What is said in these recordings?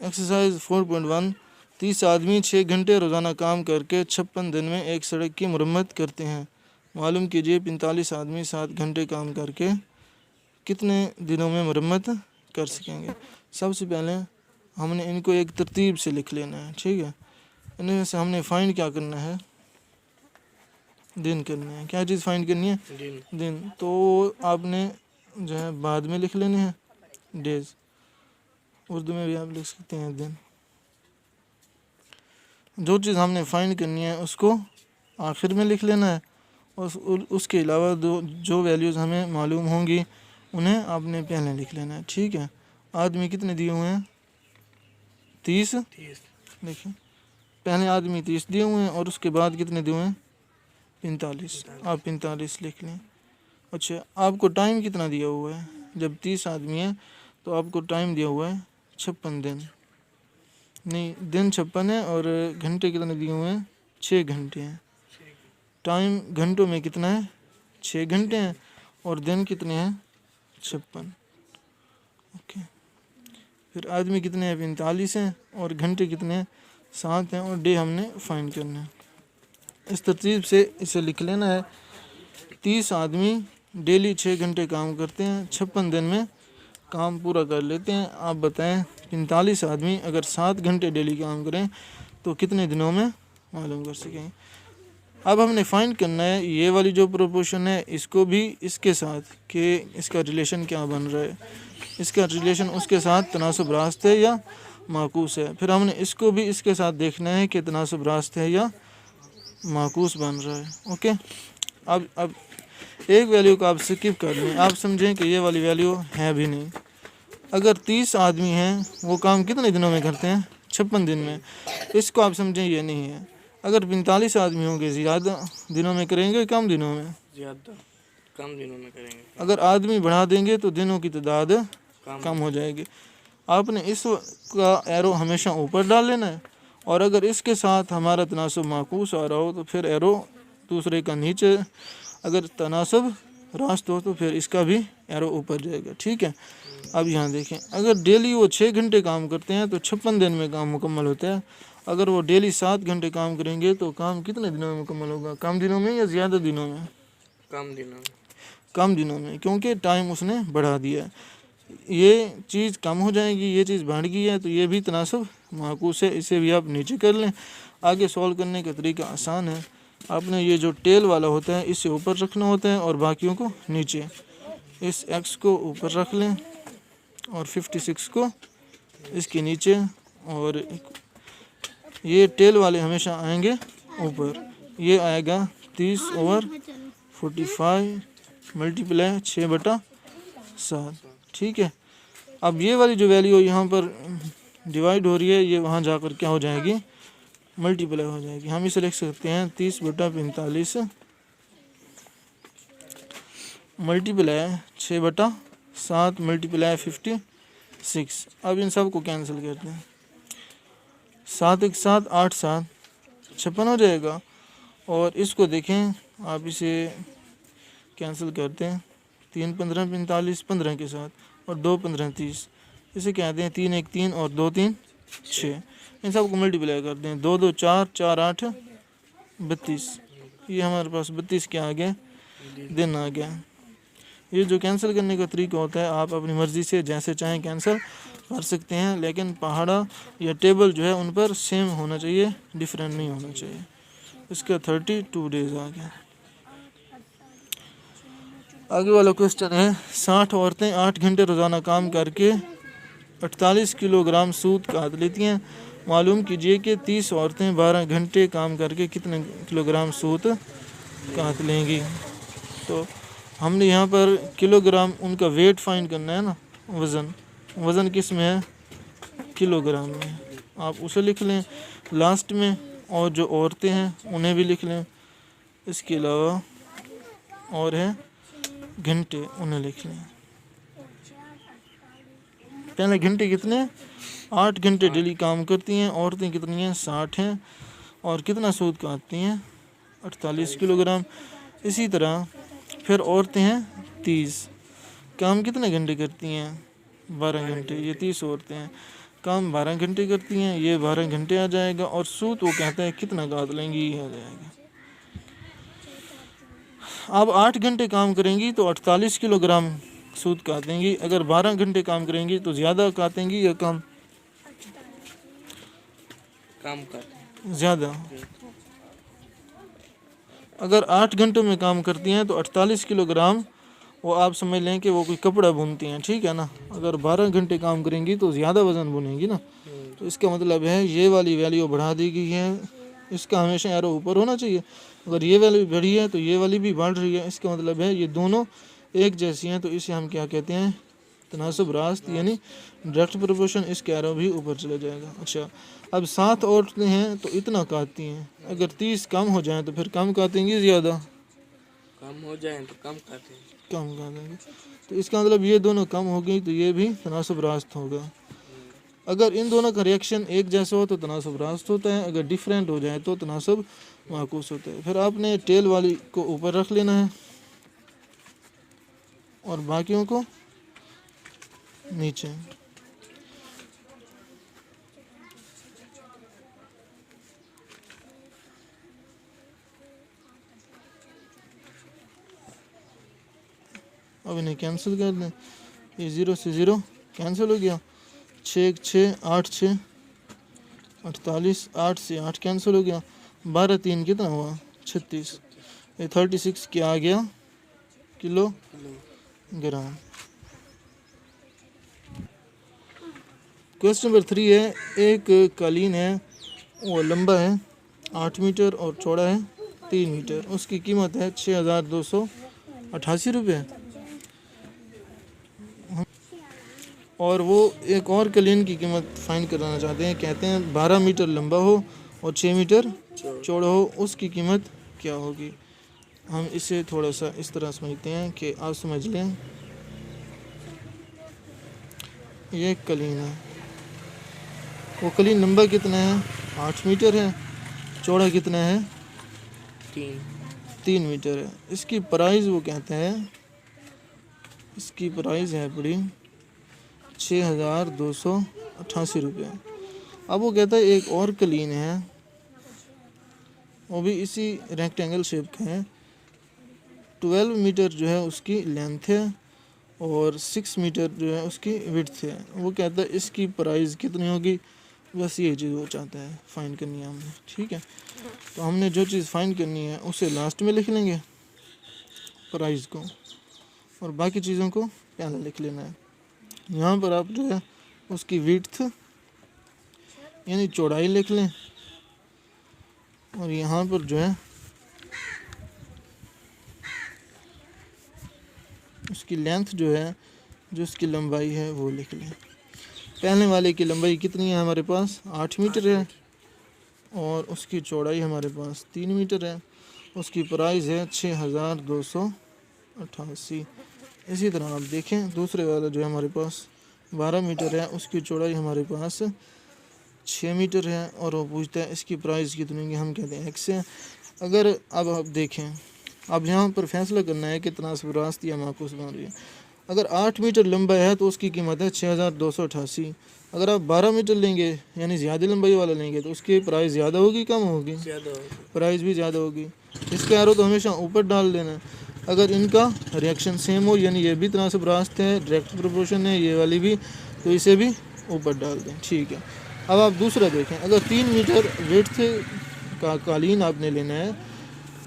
Exercise 4.1 30 आदमी 6 घंटे रोज़ाना काम करके 56 दिन में एक सड़क की मरम्मत करते हैं। मालूम कीजिए 45 आदमी 7 घंटे काम करके कितने दिनों में मरम्मत कर सकेंगे। सबसे पहले हमने इनको एक तरतीब से लिख लेना है, ठीक है। इनमें से हमने फाइंड क्या करना है, दिन करना है। क्या चीज़ फाइंड करनी है, दिन। तो आपने जो है बाद में लिख लेने हैं डेज, उर्दू में भी आप लिख सकते हैं दिन। जो चीज़ हमने फाइंड करनी है उसको आखिर में लिख लेना है और उसके अलावा जो वैल्यूज़ हमें मालूम होंगी उन्हें आपने पहले लिख लेना है, ठीक है। आदमी कितने दिए हुए हैं, 30। देखिए पहले आदमी 30 दिए हुए हैं और उसके बाद कितने दिए हुए हैं, 45। आप 45 लिख लें। अच्छा, आपको टाइम कितना दिया हुआ है, जब 30 आदमी है तो आपको टाइम दिया हुआ है 56 दिन, नहीं दिन 56 है और घंटे कितने दिए हुए हैं, 6 घंटे हैं। टाइम घंटों में कितना है, 6 घंटे हैं और दिन कितने हैं, 56। ओके, फिर आदमी कितने हैं, 45 हैं और घंटे कितने हैं, 7 हैं और डे हमने फाइंड करना है। इस तरतीब से इसे लिख लेना है। 30 आदमी डेली 6 घंटे काम करते हैं, 56 दिन में काम पूरा कर लेते हैं। आप बताएं 45 आदमी अगर 7 घंटे डेली काम करें तो कितने दिनों में मालूम कर सकें। अब हमने फाइंड करना है ये वाली जो प्रोपोर्शन है इसको भी इसके साथ कि इसका रिलेशन क्या बन रहा है, इसका रिलेशन उसके साथ तनासुब रास्त है या माकूस है। फिर हमने इसको भी इसके साथ देखना है कि तनासुब रास्त है या माकूस बन रहा है। ओके, अब एक वैल्यू को आप स्किप कर लें, आप समझें कि ये वाली वैल्यू है भी नहीं। अगर 30 आदमी हैं वो काम कितने दिनों में करते हैं, 56 दिन में, इसको आप समझें ये नहीं है। अगर 45 आदमी होंगे ज़्यादा दिनों में करेंगे, कम दिनों में, ज़्यादा कम दिनों में करेंगे। अगर आदमी बढ़ा देंगे तो दिनों की तादाद कम हो जाएगी। आपने इस का एरो हमेशा ऊपर डाल लेना है और अगर इसके साथ हमारा तनासुब माकूस आ रहा हो तो फिर एरो दूसरे का नीचे, अगर तनासुब रास्त हो तो फिर इसका भी एरो ऊपर जाएगा, ठीक है। अब यहाँ देखें, अगर डेली वो 6 घंटे काम करते हैं तो 56 दिन में काम मुकम्मल होता है। अगर वो डेली 7 घंटे काम करेंगे तो काम कितने दिनों में मुकम्मल होगा, कम दिनों में या ज़्यादा दिनों में, कम दिनों में, कम दिनों में, क्योंकि टाइम उसने बढ़ा दिया है। ये चीज़ कम हो जाएगी, ये चीज़ बढ़ गई है तो ये भी तनासुब माकूस है। इसे भी आप नीचे कर लें। आगे सॉल्व करने का तरीका आसान है। आपने ये जो टेल वाला होता है इसे ऊपर रखना होता है और बाकियों को नीचे। इस x को ऊपर रख लें और 56 को इसके नीचे, और ये टेल वाले हमेशा आएंगे ऊपर। ये आएगा 30/45 मल्टीप्लाई 6/7, ठीक है। अब ये वाली जो वैल्यू यहाँ पर डिवाइड हो रही है ये वहाँ जाकर क्या हो जाएगी, मल्टीप्लाई हो जाएगी। हम इसे लिख सकते हैं 30/45 मल्टीप्लाई 6/7 मल्टीप्लाई 56। अब इन सब को कैंसिल करते हैं, 7 1 7 8 7 56 हो जाएगा। और इसको देखें, आप इसे कैंसिल करते हैं, 3 15 45 15 के साथ और 2 15 30। इसे कहते हैं 3 1 3 और 2 3 6। इन सब को मल्टीप्लाई करते हैं, 2 2 4 4 8 32। ये हमारे पास 32 क्या आ गया, दिन आ गया। ये जो कैंसिल करने का तरीका होता है आप अपनी मर्ज़ी से जैसे चाहें कैंसिल कर सकते हैं, लेकिन पहाड़ा या टेबल जो है उन पर सेम होना चाहिए, डिफरेंट नहीं होना चाहिए। इसका 32 डेज आ गया। आगे वाला क्वेश्चन है, 60 औरतें 8 घंटे रोज़ाना काम करके 48 किलोग्राम सूत काट लेती हैं। मालूम कीजिए कि 30 औरतें 12 घंटे काम करके कितने किलोग्राम सूत काट लेंगी। तो हमने यहाँ पर किलोग्राम उनका वेट फाइंड करना है ना, वज़न, वज़न किस में है, किलोग्राम में। आप उसे लिख लें लास्ट में, और जो औरतें हैं उन्हें भी लिख लें। इसके अलावा और है घंटे, उन्हें लिख लें। पहले घंटे कितने, 8 घंटे डेली काम करती हैं। औरतें कितनी हैं, 60 हैं। और कितना सूत काटती हैं, 48 किलोग्राम। इसी तरह फिर औरतें हैं 30, काम कितने घंटे करती हैं, 12 घंटे। ये 30 औरतें हैं, काम 12 घंटे करती हैं, ये 12 घंटे आ जाएगा। और सूद वो कहता है कितना काट लेंगी, ये आ जाएगा। अब 8 घंटे काम करेंगी तो 48 किलोग्राम सूद काटेंगी। अगर 12 घंटे काम करेंगी तो ज़्यादा काटेंगी या कम? काम करते ज़्यादा। अगर 8 घंटों में काम करती हैं तो 48 किलोग्राम, वो आप समझ लें कि वो कोई कपड़ा बुनती हैं, ठीक है ना। अगर 12 घंटे काम करेंगी तो ज़्यादा वज़न बुनेंगी ना। तो इसका मतलब है ये वाली वैल्यू बढ़ा दी गई है, इसका हमेशा एरो ऊपर होना चाहिए। अगर ये वैल्यू बढ़ी है तो ये वाली भी बढ़ रही है, इसका मतलब है ये दोनों एक जैसी हैं। तो इसे हम क्या कहते हैं? तनासुब रास्त, यानी डायरेक्ट प्रोपोर्शन। इसका एरो भी ऊपर चला जाएगा। अच्छा, अब 7 औरतें हैं तो इतना काटती हैं। अगर 30 कम हो जाए तो फिर कम काटेंगी, ज़्यादा? कम हो जाए तो कम करते हैं। कम काटेंगे। तो इसका मतलब ये दोनों कम हो गई तो ये भी तनासुब रास्त होगा। अगर इन दोनों का रिएक्शन एक जैसा हो तो तनासुब रास्त होता है, अगर डिफरेंट हो जाए तो तनासुब माकूस होता है। फिर आपने टेल वाली को ऊपर रख लेना है और बाकियों को नीचे। अब इन्हें कैंसिल कर दें, ये 0 से 0 कैंसिल हो गया। 6 6 8 6 48, 8 से 8 कैंसिल हो गया। 12 3 कितना हुआ? 36। ये 36 क्या आ गया? किलोग्राम। क्वेश्चन नंबर 3 है, एक कालीन है, वो लंबा है 8 मीटर और चौड़ा है 3 मीटर। उसकी कीमत है 6288 रुपये। और वो एक और कालीन की कीमत फाइंड कराना चाहते हैं। कहते हैं 12 मीटर लंबा हो और 6 मीटर चौड़ा हो, उसकी कीमत क्या होगी? हम इसे थोड़ा सा इस तरह समझते हैं कि आप समझ लें, ये एक कालीन है। वो कालीन लंबा कितना है? 8 मीटर है। चौड़ा कितना है? 3 मीटर है। इसकी प्राइस वो कहते हैं, इसकी प्राइस है बड़ी 6288 रुपये। अब वो कहता है एक और कालीन है, वो भी इसी रेक्टेंगल शेप का है। 12 मीटर जो है उसकी लेंथ है और 6 मीटर जो है उसकी विड्थ है। वो कहता है इसकी प्राइस कितनी होगी? बस ये चीज़ वो चाहता है फाइंड करनी है हमने, ठीक है। तो हमने जो चीज़ फाइंड करनी है उसे लास्ट में लिख लेंगे, प्राइस को, और बाकी चीज़ों को पहले लिख लेना है। यहाँ पर आप जो है उसकी विड्थ यानी चौड़ाई लिख लें, और यहाँ पर जो है उसकी लेंथ जो है, जो उसकी लंबाई है वो लिख लें। पहले वाले की लंबाई कितनी है हमारे पास? 8 मीटर है और उसकी चौड़ाई हमारे पास 3 मीटर है। उसकी प्राइस है 6288। इसी तरह आप देखें दूसरे वाला जो है हमारे पास 12 मीटर है, उसकी चौड़ाई हमारे पास 6 मीटर है और वो पूछता है इसकी प्राइस कितनी होगी? हम कहते हैं x है। अगर अब आप देखें, अब यहाँ पर फैसला करना है कि तनासुब रास्त या माकूस बन रही है। अगर 8 मीटर लंबा है तो उसकी कीमत है 6288। अगर आप 12 मीटर लेंगे यानी ज़्यादा लंबाई वाला लेंगे तो उसकी प्राइस ज़्यादा होगी कम होगी? ज़्यादा होगी। प्राइस भी ज़्यादा होगी। इसका एरो तो हमेशा ऊपर डाल देना है। अगर इनका रिएक्शन सेम हो यानी ये भी तनासुब रास्त है, डायरेक्ट प्रोपोर्शन है, ये वाली भी, तो इसे भी ऊपर डाल दें, ठीक है। अब आप दूसरा देखें, अगर 3 मीटर विड्थ का कालीन आपने लेना है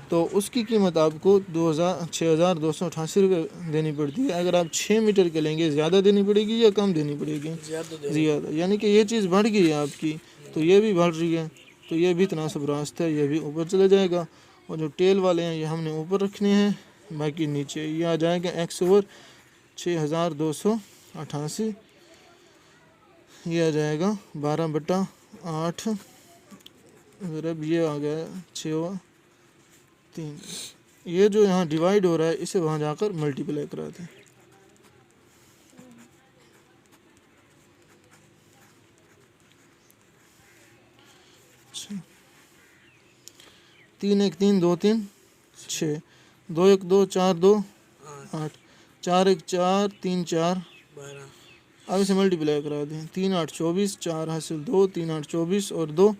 तो उसकी कीमत आपको 6288 रुपये देनी पड़ती है। अगर आप 6 मीटर के लेंगे ज़्यादा देनी पड़ेगी या कम देनी पड़ेगी? ज़्यादा। यानी कि ये चीज़ बढ़ गई है आपकी, तो ये भी बढ़ रही है, तो ये भी तनासुब रास्त है, ये भी ऊपर चला जाएगा। और जो टेल वाले हैं ये हमने ऊपर रखने हैं, बाकी नीचे। ये आ जाएगा x/6288। ये आ जाएगा 12/8। अगर अब ये आ गया 6/3। ये जो यहाँ डिवाइड हो रहा है इसे वहाँ जाकर मल्टीप्लाई करा दें। अच्छा, 3 1 3 2 3 6, 2 1 2 4 2 8, 4 1 4 3 4 12, अब इसे मल्टीप्लाई करा दें। 3 8 24, 4 हासिल 2, 3 8 24 और 2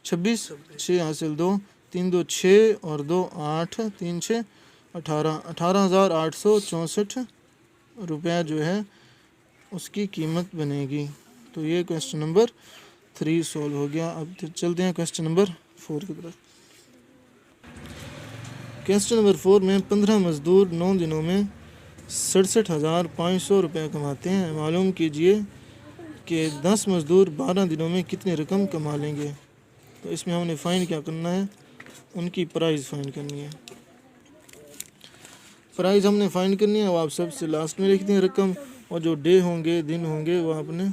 26, 6 हासिल 2, 3 2 6 और 2 8, 3 6 18, 18,864 रुपया जो है उसकी कीमत बनेगी। तो ये क्वेश्चन नंबर 3 सॉल्व हो गया। अब चलते हैं क्वेश्चन नंबर 4 की तरफ। क्वेश्चन नंबर 4 में 15 मजदूर 9 दिनों में 67,500 रुपये कमाते हैं। मालूम कीजिए कि 10 मजदूर 12 दिनों में कितनी रकम कमा लेंगे। तो इसमें हमने फ़ाइंड क्या करना है, उनकी प्राइस फाइंड करनी है। प्राइस हमने फाइंड करनी है, वो आप सबसे लास्ट में लिख दें रकम, और जो डे होंगे, दिन होंगे, वो आपने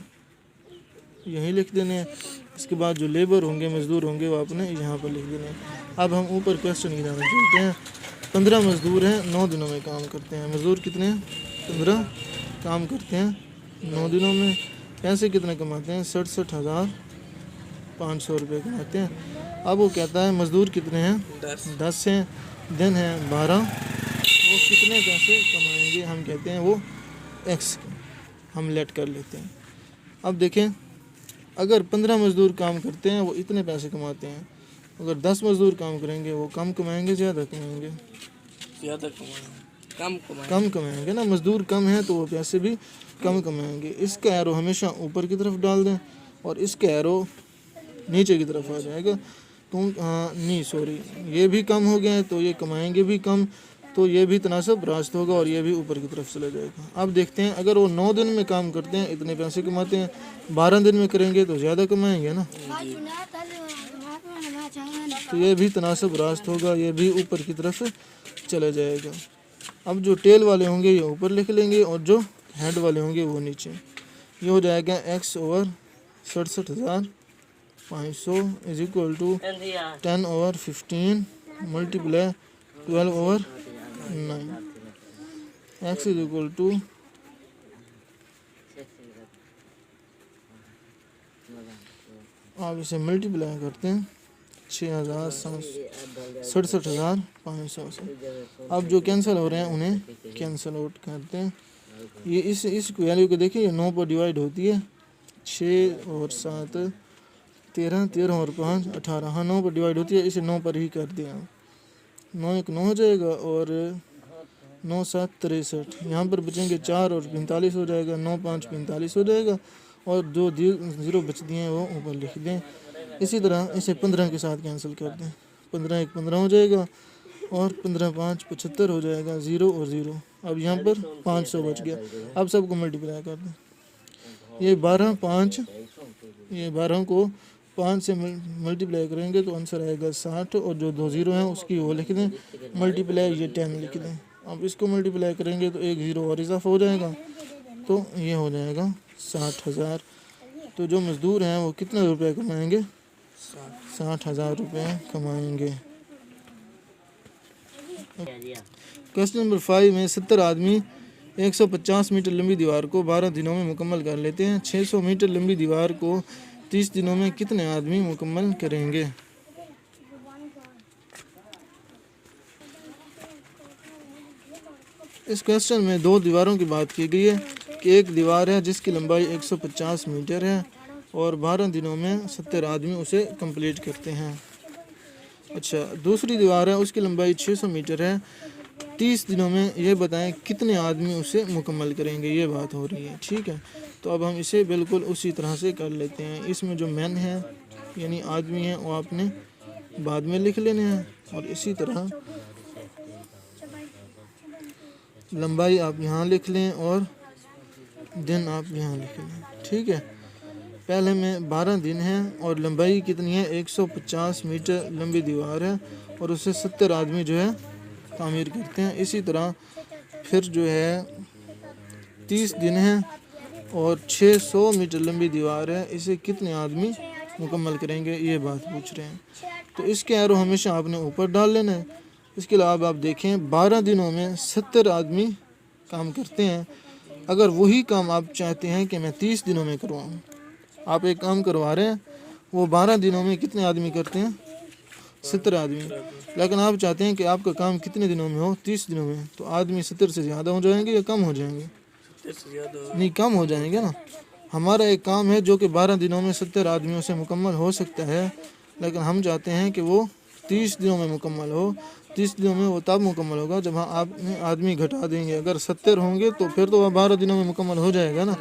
यहीं लिख देने हैं। इसके बाद जो लेबर होंगे, मजदूर होंगे, वो आपने यहाँ पर लिख देने हैं। अब हम ऊपर क्वेश्चन की जाने चलते हैं। 15 मजदूर हैं, 9 दिनों में काम करते हैं। मजदूर कितने हैं? 15 काम करते हैं 9 दिनों में। पैसे कितने कमाते हैं? 67,500 रुपये कमाते हैं। अब वो कहता है मजदूर कितने हैं? 10 हैं, दिन हैं 12, वो कितने पैसे कमाएंगे? हम कहते हैं वो एक्स हम लेट कर लेते हैं। अब देखें, अगर 15 मजदूर काम करते हैं वो इतने पैसे कमाते हैं, अगर 10 मजदूर काम करेंगे वो कम कमाएंगे, ज़्यादा कमाएंगे? ज़्यादा कमाएंगे, कम कमाएंगे ना। मजदूर कम है तो वो पैसे भी कम कमाएंगे। इसका एरो हमेशा ऊपर की तरफ डाल दें और इसका एरो नीचे की तरफ आ जाएगा। तो नहीं सॉरी, ये भी कम हो गया है तो ये कमाएंगे भी कम, तो ये भी तनासब रास्त होगा और ये भी ऊपर की तरफ चला जाएगा। अब देखते हैं, अगर वो 9 दिन में काम करते हैं इतने पैसे कमाते हैं, 12 दिन में करेंगे तो ज़्यादा कमाएंगे ना, तो ये भी तनासब रास्त होगा, ये भी ऊपर की तरफ चला जाएगा। अब जो टेल वाले होंगे ये ऊपर लिख लेंगे और जो हेड वाले होंगे वो नीचे। ये हो जाएगा x over 67,500 is equal to 10 over 15 multiply 12 over 9। x is equal to आप इसे मल्टीप्लाई करते हैं 67,500 से। अब जो कैंसिल हो रहे हैं उन्हें कैंसिल आउट करते हैं। ये इस वैल्यू को देखिए, 9 पर डिवाइड होती है, 6 और 7 13, 13 और 5 18, हाँ 9 पर डिवाइड होती है, इसे 9 पर ही कर दिया। 9 1 9 हो जाएगा और 9 7 63, यहाँ पर बचेंगे 4 और 45 हो जाएगा, 9 5 45 हो जाएगा, और जो 0 बच दिए हैं वो ऊपर लिख दें। इसी तरह इसे 15 के साथ कैंसिल कर दें, 15 1 15 हो जाएगा और 15 5 75 हो जाएगा, 0 और 0। अब यहाँ पर 500 बच गया। अब सबको मल्टीप्लाई कर दें, ये 12 5, ये 12 को 5 से मल्टीप्लाई करेंगे तो आंसर आएगा 60, और जो 2 0 हैं उसकी वो लिख दें, मल्टीप्लाई ये 10 लिख दें। अब इसको मल्टीप्लाई करेंगे तो 1 0 और इजाफा हो जाएगा, तो ये हो जाएगा 60,000। तो जो मजदूर हैं वो कितने रुपए कमाएंगे? 60,000 रुपये कमाएंगे। क्वेश्चन नंबर 5 में 70 आदमी 150 मीटर लंबी दीवार को 12 दिनों में मुकम्मल कर लेते हैं। 600 मीटर लंबी दीवार को 30 दिनों में कितने आदमी मुकम्मल करेंगे? इस क्वेश्चन में 2 दीवारों की बात की गई है कि एक दीवार है जिसकी लंबाई 150 मीटर है और 12 दिनों में 70 आदमी उसे कंप्लीट करते हैं। अच्छा, दूसरी दीवार है उसकी लंबाई 600 मीटर है, 30 दिनों में ये बताएं कितने आदमी उसे मुकम्मल करेंगे, ये बात हो रही है। ठीक है, तो अब हम इसे बिल्कुल उसी तरह से कर लेते हैं। इसमें जो मैन है यानी आदमी है वो आपने बाद में लिख लेने हैं, और इसी तरह लंबाई आप यहाँ लिख लें और दिन आप यहाँ लिख लें। ठीक है, पहले में 12 दिन है और लंबाई कितनी है? 150 मीटर लंबी दीवार है और उसे 70 आदमी जो है तामीर करते हैं। इसी तरह फिर जो है 30 दिन है और 600 मीटर लंबी दीवार है, इसे कितने आदमी मुकम्मल करेंगे, ये बात पूछ रहे हैं। तो इसके एरो हमेशा आपने ऊपर डाल लेना है। इसके अलावा आप देखें 12 दिनों में 70 आदमी काम करते हैं। अगर वही काम आप चाहते हैं कि मैं 30 दिनों में करवाऊँ, आप एक काम करवा रहे हैं वो 12 दिनों में कितने आदमी करते हैं? 70 आदमी। लेकिन आप चाहते हैं कि आपका काम कितने दिनों में हो? 30 दिनों में। तो आदमी 70 से ज़्यादा हो जाएंगे या कम हो जाएंगे? 70 से ज़्यादा हो नहीं, कम हो जाएंगे ना। हमारा एक काम है जो कि 12 दिनों में 70 आदमियों से मुकम्मल हो सकता है, लेकिन हम चाहते हैं कि वो 30 दिनों में मुकम्मल हो। 30 दिनों में वो तब मुकम्मल होगा जब हम आप आदमी घटा देंगे। अगर 70 होंगे तो फिर तो वह 12 दिनों में मुकम्मल हो जाएगा ना,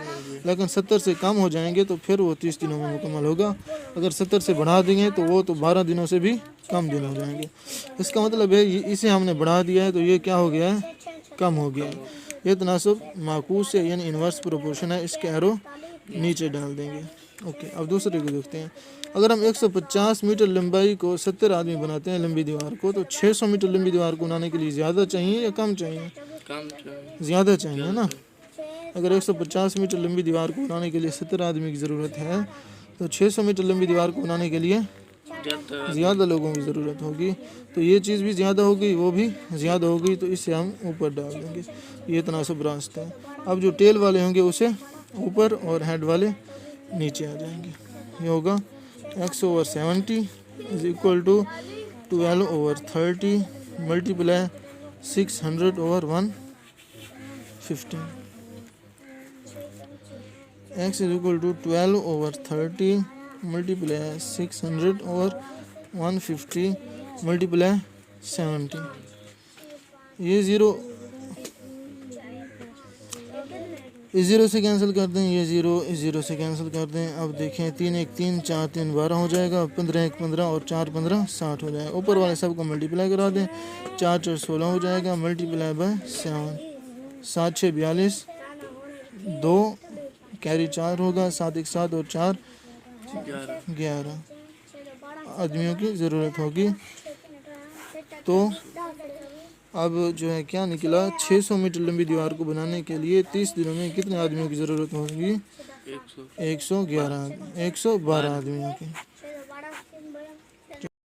लेकिन 70 से कम हो जाएंगे तो फिर वो 30 दिनों में मुकम्मल होगा। अगर 70 से बढ़ा देंगे तो वो तो 12 दिनों से भी कम दिन हो जाएंगे। इसका मतलब है इसे हमने बढ़ा दिया है तो ये क्या हो गया है, कम हो गया है। ये तनासब माकूस है, यानी इन्वर्स प्रोपोर्शन है। इसके एरो नीचे डाल देंगे। ओके, अब दूसरे को देखते हैं। अगर हम 150 मीटर लंबाई को 70 आदमी बनाते हैं लंबी दीवार को, तो 600 मीटर लंबी दीवार को बनाने के लिए ज़्यादा चाहिए या कम चाहिए? काम चाहिए। ज़्यादा चाहिए ना। अगर 150 मीटर लंबी दीवार को बनाने के लिए 70 आदमी की ज़रूरत है, तो 600 मीटर लंबी दीवार को बनाने के लिए ज़्यादा ज़्यादा लोगों की ज़रूरत होगी। तो ये चीज़ भी ज़्यादा होगी, वो भी ज़्यादा होगी, तो इसे हम ऊपर डाल देंगे। ये तनासब रास्ता है। अब जो टेल वाले होंगे उसे ऊपर और हेड वाले नीचे आ जाएंगे। ये होगा x/70 is equal to 12/30 multiply 600/150। x is equal to 12/30 multiply 600/150 multiply 70। ये ज़ीरो से कैंसिल कर दें, ये ज़ीरो से कैंसिल कर दें। अब देखें, 3 1 3 4 3 12 हो जाएगा, 15 1 15 और 4 15 60 हो जाएगा। ऊपर वाले सब को मल्टीप्लाई करा दें, 4 4 16 हो जाएगा, मल्टीप्लाई बाय 7, 7 6 42, 2 कैरी 4 होगा, 7 1 7 और 4 11 आदमियों की ज़रूरत होगी। तो अब जो है क्या निकला, 600 मीटर लंबी दीवार को बनाने के लिए 30 दिनों में कितने आदमियों की ज़रूरत होगी? 112 आदमियों की।